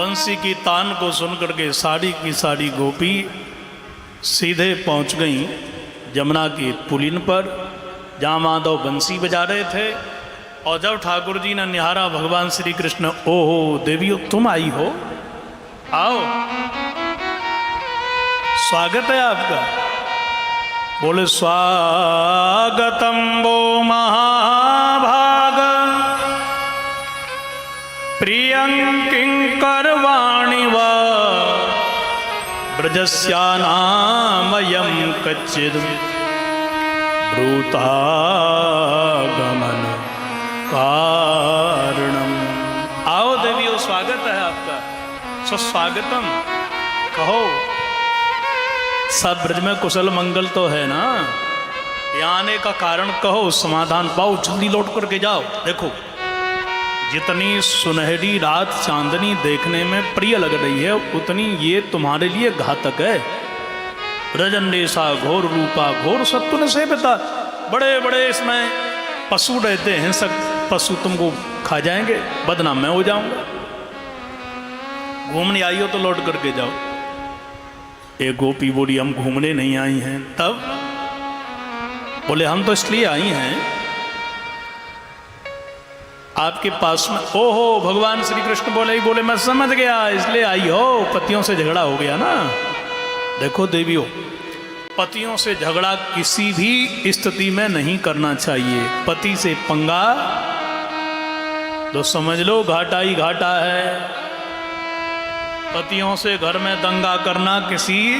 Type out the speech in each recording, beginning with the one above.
बंसी की तान को सुनकर के सारी की सारी गोपी सीधे पहुंच गईं जमुना की पुलिन पर, जहाँ माधव बंसी बजा रहे थे। और जब ठाकुर जी ने निहारा भगवान श्री कृष्ण, ओहो देवियों तुम आई हो, आओ स्वागत है आपका। बोले स्वागतम वो महाभाग प्रियं किंकरवाणि वा ब्रजस्यानामयं कच्चिद् ब्रूतागमन कारणम। आओ देवियों स्वागत है आपका, सुस्वागतम। कहो सब ब्रज में कुशल मंगल तो है ना, यहाँ आने का कारण कहो, समाधान पाओ, जल्दी लौट करके जाओ। देखो जितनी सुनहरी रात चांदनी देखने में प्रिय लग रही है, उतनी ये तुम्हारे लिए घातक है। रजनरेशा घोर रूपा घोर सत्व से पिता, बड़े बड़े इसमें पशु रहते हैं, सब पशु तुमको खा जाएंगे, बदनाम मैं हो जाऊंगा। घूमने आई हो तो लौट करके जाओ। एक गोपी बोली हम घूमने नहीं आई हैं। तब बोले हम तो इसलिए आई हैं आपके पास में। ओहो भगवान श्री कृष्ण बोले मैं समझ गया, इसलिए आई हो, पतियों से झगड़ा हो गया ना। देखो देवियों, पतियों से झगड़ा किसी भी स्थिति में नहीं करना चाहिए। पति से पंगा तो समझ लो घाटा ही घाटा है। पतियों से घर में दंगा करना किसी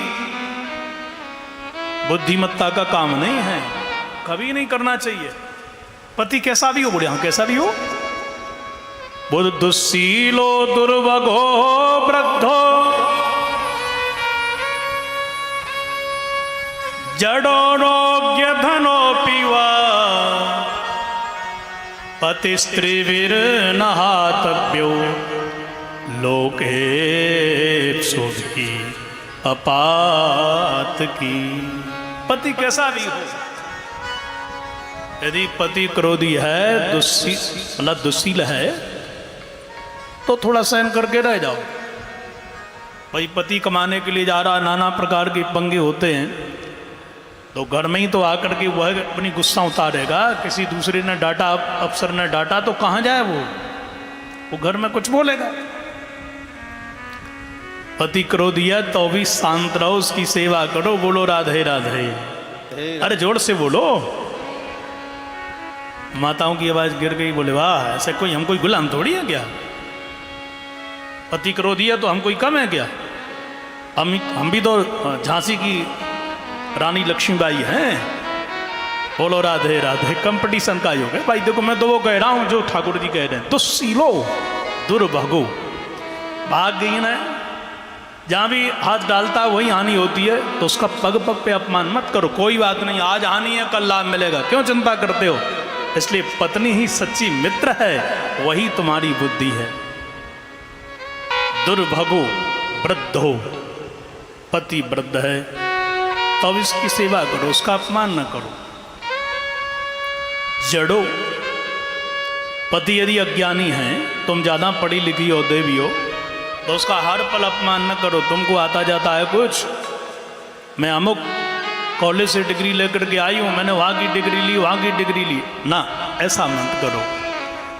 बुद्धिमत्ता का काम नहीं है, कभी नहीं करना चाहिए। पति कैसा भी हो, बोले हाँ कैसा भी हो। बोल दुस्सीलो दुर्भगो वृद्धो जडोरोग्य धनो पीवा पति स्त्रीभिर्नहातव्यो लोके सुखी अपात की। पति कैसा भी हो, यदि पति क्रोधी है, दुस्सील है, तो थोड़ा सहन करके रह जाओ। भाई पति कमाने के लिए जा रहा, नाना प्रकार के पंगे होते हैं, तो घर में ही तो आकर के वह अपनी गुस्सा उतारेगा। किसी दूसरे ने डांटा, अफसर ने डांटा, तो कहाँ जाए वो घर में कुछ बोलेगा। पति क्रोधी है तो भी शांत रहो, उसकी सेवा करो, बोलो राधे राधे। अरे जोर से बोलो। माताओं की आवाज गिर गई, बोले वाह, ऐसे कोई हम कोई गुलाम थोड़ी है क्या। पति क्रोधी है तो हम कोई कम है क्या। हम भी तो झांसी की रानी लक्ष्मीबाई हैं। बोलो राधे राधे। कंपटीशन का योग है भाई। देखो मैं तो वो कह रहा हूं जो ठाकुर जी कह रहे हैं, दुस्सीलो दुर्भगो। भाग गई ना, जहां भी हाथ डालता है वही हानि होती है, तो उसका पग पग पे अपमान मत करो। कोई बात नहीं, आज हानि है कल लाभ मिलेगा, क्यों चिंता करते हो। इसलिए पत्नी ही सच्ची मित्र है, वही तुम्हारी बुद्धि है। दुर्भगो वृद्धो, पति वृद्ध है तो अब इसकी सेवा करो, उसका अपमान न करो। जड़ो, पति यदि अज्ञानी है, तुम ज्यादा पढ़ी लिखी हो देवी हो, तो उसका हर पल अपमान न करो। तुमको आता जाता है कुछ, मैं अमुक कॉलेज से डिग्री लेकर के आई हूँ, मैंने वहाँ की डिग्री ली, वहाँ की डिग्री ली, ना ऐसा मत करो।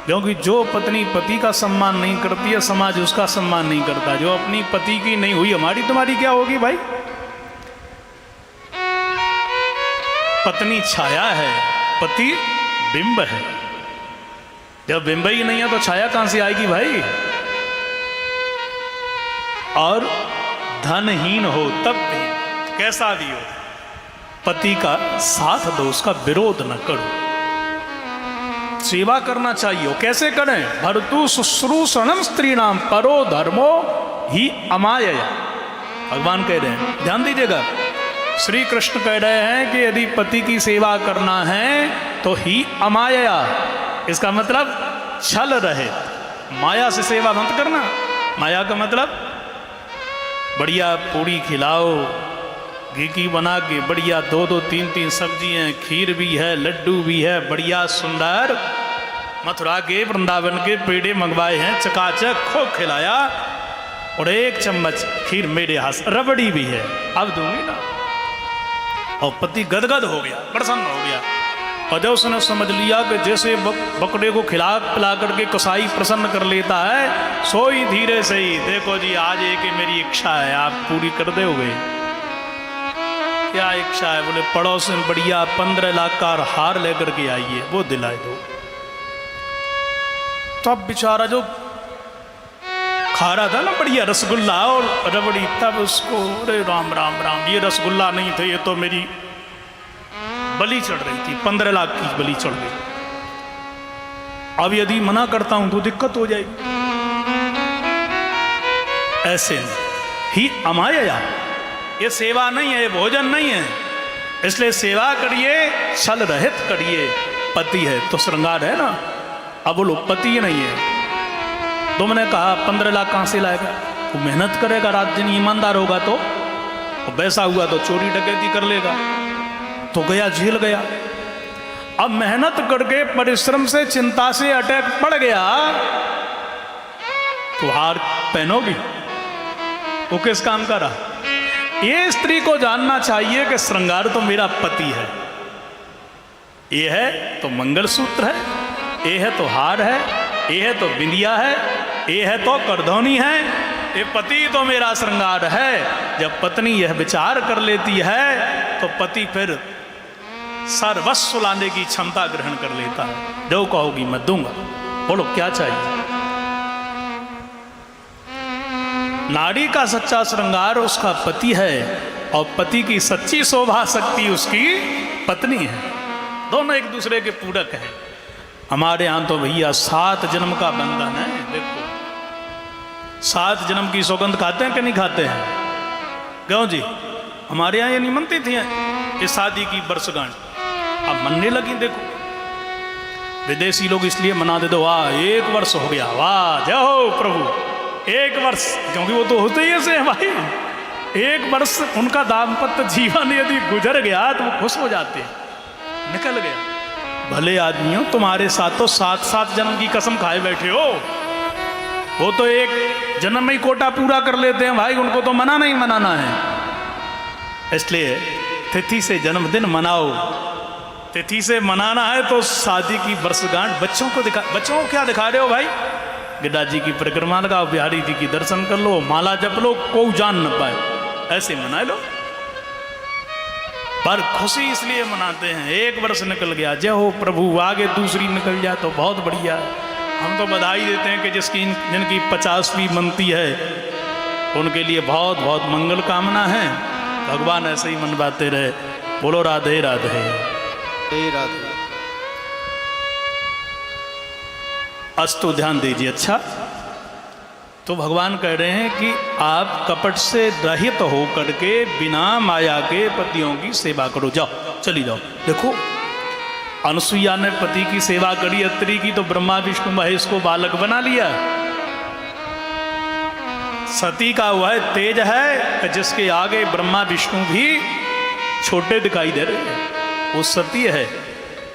क्योंकि जो पत्नी पति का सम्मान नहीं करती है, समाज उसका सम्मान नहीं करता। जो अपनी पति की नहीं हुई, हमारी तुम्हारी क्या होगी भाई। पत्नी छाया है, पति बिंब है। जब बिंब ही नहीं है तो छाया कहां से आएगी भाई। और धनहीन हो तब भी, कैसा भी हो, पति का साथ दो, उसका विरोध न करो। सेवा करना चाहिए। कैसे करें। भर्तु शुश्रूषणम स्त्रीणाम परो धर्मो ही अमायया। भगवान कह रहे हैं, ध्यान दीजिएगा, श्री कृष्ण कह रहे हैं कि यदि पति की सेवा करना है तो ही अमायया, इसका मतलब छल रहे, माया से सेवा मत करना। माया का मतलब बढ़िया पूरी खिलाओ, घी की बना के बढ़िया 2-2 3-3 सब्जियां, खीर भी है, लड्डू भी है, बढ़िया सुंदर। मथुरा के वृंदावन के पेड़े मंगवाए हैं, चकाचक खूब खिलाया, और 1 चम्मच खीर मेरे हाथ से, रबड़ी भी है, अब दूंगी ना। और पति गदगद हो गया, प्रसन्न हो गया। और जब उसने समझ लिया कि जैसे बकरे को खिला पिला करके कसाई प्रसन्न कर लेता है, सोई धीरे से ही, देखो जी आज एक मेरी इच्छा है, आप पूरी कर दोगे? क्या इच्छा है? बोले पड़ोस में बढ़िया 15 लाख का हार लेकर के आइए, वो दिलाए दो। तब बेचारा जो खा रहा था ना बढ़िया रसगुल्ला और रबड़ी, तब उसको अरे राम राम राम, ये रसगुल्ला नहीं थे, ये तो मेरी बलि चढ़ रही थी, 15 लाख की बलि चढ़ गई। अब यदि मना करता हूं तो दिक्कत हो जाएगी। ऐसे ही अमाया, ये सेवा नहीं है, भोजन नहीं है, इसलिए सेवा करिए, छल रहित करिए। पति है तो श्रृंगार है ना। अब बोलो पति नहीं है तो मैंने कहा 15 लाख कहां से लाएगा? वो मेहनत करेगा रात दिन, ईमानदार होगा तो, और वैसा हुआ तो चोरी डकैती कर लेगा, तो गया जेल गया। अब मेहनत करके परिश्रम से चिंता से अटैक पड़ गया तो हार पहनोगी? वो किस काम का रहा? ये स्त्री को जानना चाहिए कि श्रृंगार तो मेरा पति है, ये है तो मंगलसूत्र है, ये है तो हार है, ये है तो बिंदिया है, ये है तो करधौनी है, ये पति तो मेरा श्रृंगार है। जब पत्नी यह विचार कर लेती है तो पति फिर सर्वस्व लाने की क्षमता ग्रहण कर लेता है। जो कहोगी मैं दूंगा, बोलो क्या चाहिए? नारी का सच्चा श्रृंगार उसका पति है और पति की सच्ची शोभा शक्ति उसकी पत्नी है। दोनों एक दूसरे के पूरक हैं। हमारे यहाँ तो भैया 7 जन्म का बंधन है। देखो 7 जन्म की सौगंध खाते हैं कि नहीं खाते हैं? क्यों जी? हमारे यहाँ ये नहीं मनती थी ये शादी की वर्षगांठ, अब मनने लगी। देखो विदेशी लोग इसलिए मना दे दो, वाह 1 वर्ष हो गया, वाह जय हो प्रभु 1 वर्ष, क्योंकि वो तो होते ही ऐसे हैं भाई। 1 वर्ष उनका दाम्पत्य जीवन यदि गुजर गया तो वो खुश हो जाते हैं, निकल गया। भले आदमियों तुम्हारे साथ तो 7-7 जन्म की कसम खाए बैठे हो, वो तो 1 जन्म में ही कोटा पूरा कर लेते हैं भाई, उनको तो मना नहीं मनाना है। इसलिए तिथि से जन्मदिन मनाओ। तिथि से मनाना है तो शादी की वर्षगांठ बच्चों को बच्चों को क्या दिखा रहे हो भाई? गिड्डा जी की परिक्रमा लगाओ, बिहारी जी की दर्शन कर लो, माला जप लो, कोई जान न पाए, ऐसे मना लो। पर खुशी इसलिए मनाते हैं 1 वर्ष निकल गया, जय हो प्रभु, आगे दूसरी निकल जाए तो बहुत बढ़िया है। हम तो बधाई देते हैं कि जिनकी 50वीं मनती है उनके लिए बहुत बहुत मंगल कामना है। भगवान ऐसे ही मनवाते रहे। बोलो राधे राधे राधे। अस्तु ध्यान दीजिए। अच्छा तो भगवान कह रहे हैं कि आप कपट से रहित हो करके बिना माया के पतियों की सेवा करो। जाओ चली जाओ। देखो अनुसुईया ने पति की सेवा करी अत्रि की, तो ब्रह्मा विष्णु महेश को बालक बना लिया। सती का वह तेज है जिसके आगे ब्रह्मा विष्णु भी छोटे दिखाई दे रहे हैं, वो सती है।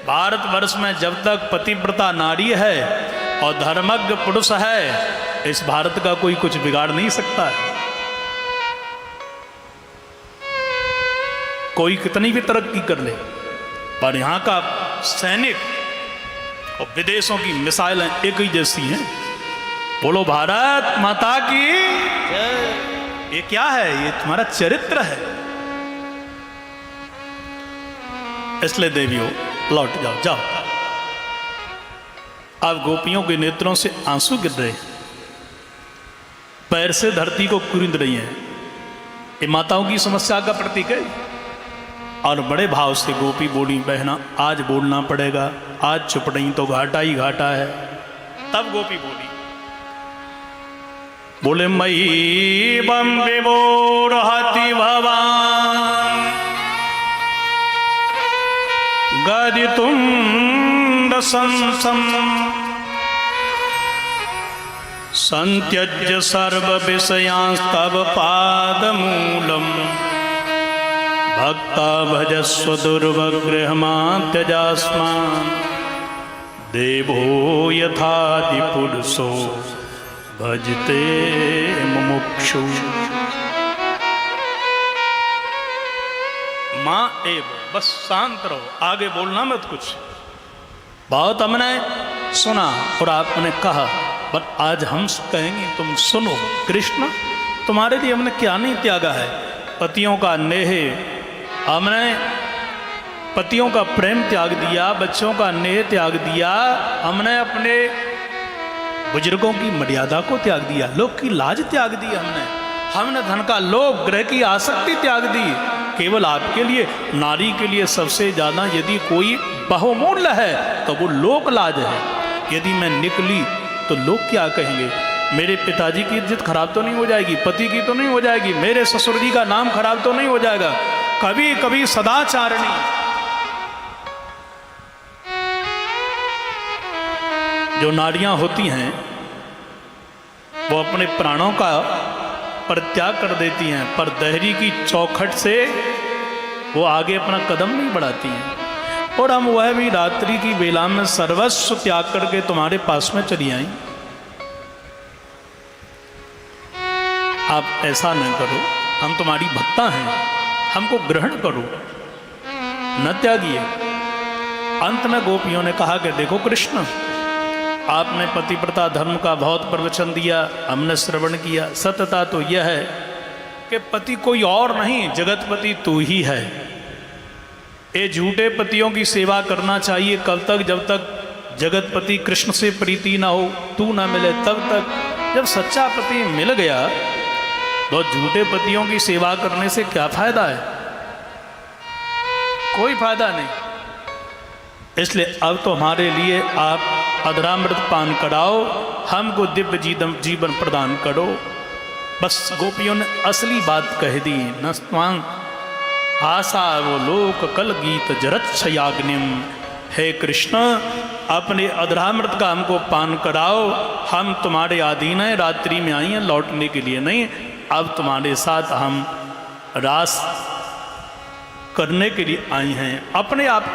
भारतवर्ष में जब तक पतिव्रता नारी है और धर्मज्ञ पुरुष है, इस भारत का कोई कुछ बिगाड़ नहीं सकता है। कोई कितनी भी तरक्की कर ले, पर यहाँ का सैनिक और विदेशों की मिसाइलें एक ही जैसी हैं। बोलो भारत माता की जय। ये क्या है? ये तुम्हारा चरित्र है। इसलिए देवियों लौट जाओ, जाओ। अब गोपियों के नेत्रों से आंसू गिर रहे, पैर से धरती को कुरिंद रही है। ये माताओं की समस्या का प्रतीक है। और बड़े भाव से गोपी बोली, बहना आज बोलना पड़ेगा, आज चुप नहीं तो घाटा ही घाटा है। तब गोपी बोली, बोले मई बम विभोरहति भवान गदितुम दशंसम संत्यज्य सर्व विषयांस्तव पादमूलम भक्ता भजस्व दुर्वगृहमान् त्यजास्मान् देवो यथादि पुरुषो भजते मुमुक्षु। चक्षु। माँ एव, बस शांत रहो, आगे बोलना मत कुछ। बहुत हमने सुना और आपने कहा, पर आज हम कहेंगे तुम सुनो। कृष्ण तुम्हारे लिए हमने क्या नहीं त्यागा है। पतियों का नेह, हमने पतियों का प्रेम त्याग दिया, बच्चों का नेह त्याग दिया, हमने अपने बुजुर्गों की मर्यादा को त्याग दिया, लोग की लाज त्याग दी, हमने धन का लोभ, ग्रह की आसक्ति त्याग दी, केवल आपके लिए, नारी के लिए सबसे ज़्यादा यदि कोई बहुमूल्य है तो वो लोक लाज है। यदि मैं निकली तो लोग क्या कहेंगे? मेरे पिताजी की इज्जत खराब तो नहीं हो जाएगी, पति की तो नहीं हो जाएगी, मेरे ससुर जी का नाम खराब तो नहीं हो जाएगा? कभी कभी सदाचारणी जो नारियां होती हैं वो अपने प्राणों का परित्याग कर देती हैं, पर दहरी की चौखट से वो आगे अपना कदम नहीं बढ़ाती हैं। और हम वह भी रात्रि की बेला में सर्वस्व त्याग करके तुम्हारे पास में चली आई। आप ऐसा न करो, हम तुम्हारी भक्ता हैं, हमको ग्रहण करो, न त्यागिए। अंत में गोपियों ने कहा कि देखो कृष्ण, आपने पतिव्रता धर्म का बहुत प्रवचन दिया, हमने श्रवण किया। सत्यता तो यह है कि पति कोई और नहीं, जगतपति तू ही है। ये झूठे पतियों की सेवा करना चाहिए कब तक? जब तक जगतपति कृष्ण से प्रीति ना हो, तू ना मिले तब तक। जब सच्चा पति मिल गया तो झूठे पतियों की सेवा करने से क्या फायदा है? कोई फायदा नहीं। इसलिए अब तो हमारे लिए आप अधरामृत पान कराओ, हमको दिव्य जीवन प्रदान करो। बस गोपियों ने असली बात कह दी। नस्वांग आशा वो लोक कल गीत जरत छयाग्निम। हे कृष्ण, अपने अधरामृत का हमको पान कराओ, हम तुम्हारे अधीन हैं, रात्रि में आई हैं, लौटने के लिए नहीं। अब तुम्हारे साथ हम रास करने के लिए आई हैं, अपने आप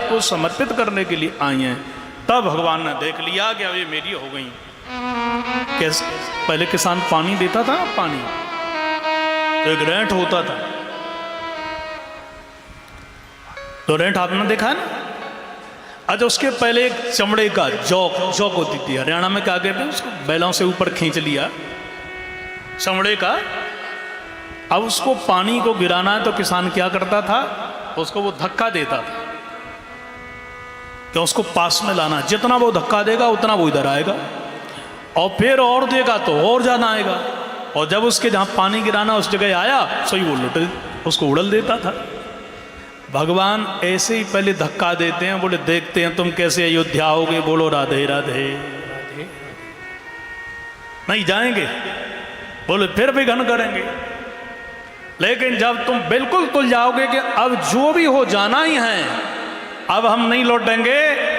को समर्पित करने के लिए आई हैं। तब भगवान ने देख लिया कि अब ये मेरी हो गई। कैसे पहले किसान पानी देता था ना, पानी तो एक रेंट होता था, तो रेंट आपने देखा है ना। अच्छा, उसके पहले एक चमड़े का जौक होती थी, हरियाणा में क्या कहते हैं उसको, बैलों से ऊपर खींच लिया चमड़े का। अब उसको पानी को गिराना है तो किसान क्या करता था, उसको वो धक्का देता था कि उसको पास में लाना। जितना वो धक्का देगा उतना वो इधर आएगा, और फिर और देगा तो और ज़्यादा आएगा। और जब उसके जहाँ पानी गिराना उस जगह आया, सही वो लुट उसको उड़ल देता था। भगवान ऐसे ही पहले धक्का देते हैं, बोले देखते हैं तुम कैसे अयोध्या आओगे, बोलो राधे राधे। नहीं जाएंगे, बोले फिर भी घन करेंगे। लेकिन जब तुम बिल्कुल तुल जाओगे कि अब जो भी हो जाना ही है, अब हम नहीं लौटेंगे,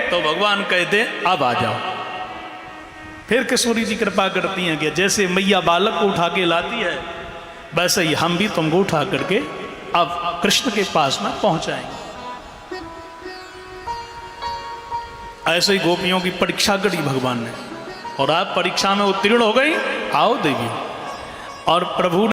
तो भगवान कहते हैं अब आ जाओ। फिर किशोरी जी कृपा करती हैं कि जैसे मैया बालक को उठा के लाती है, वैसे ही हम भी तुमको उठा करके अब कृष्ण के पास में पहुंचाएंगे। ऐसे ही गोपियों की परीक्षा करी भगवान ने, और आप परीक्षा में उत्तीर्ण हो गई। आओ देवी। और प्रभु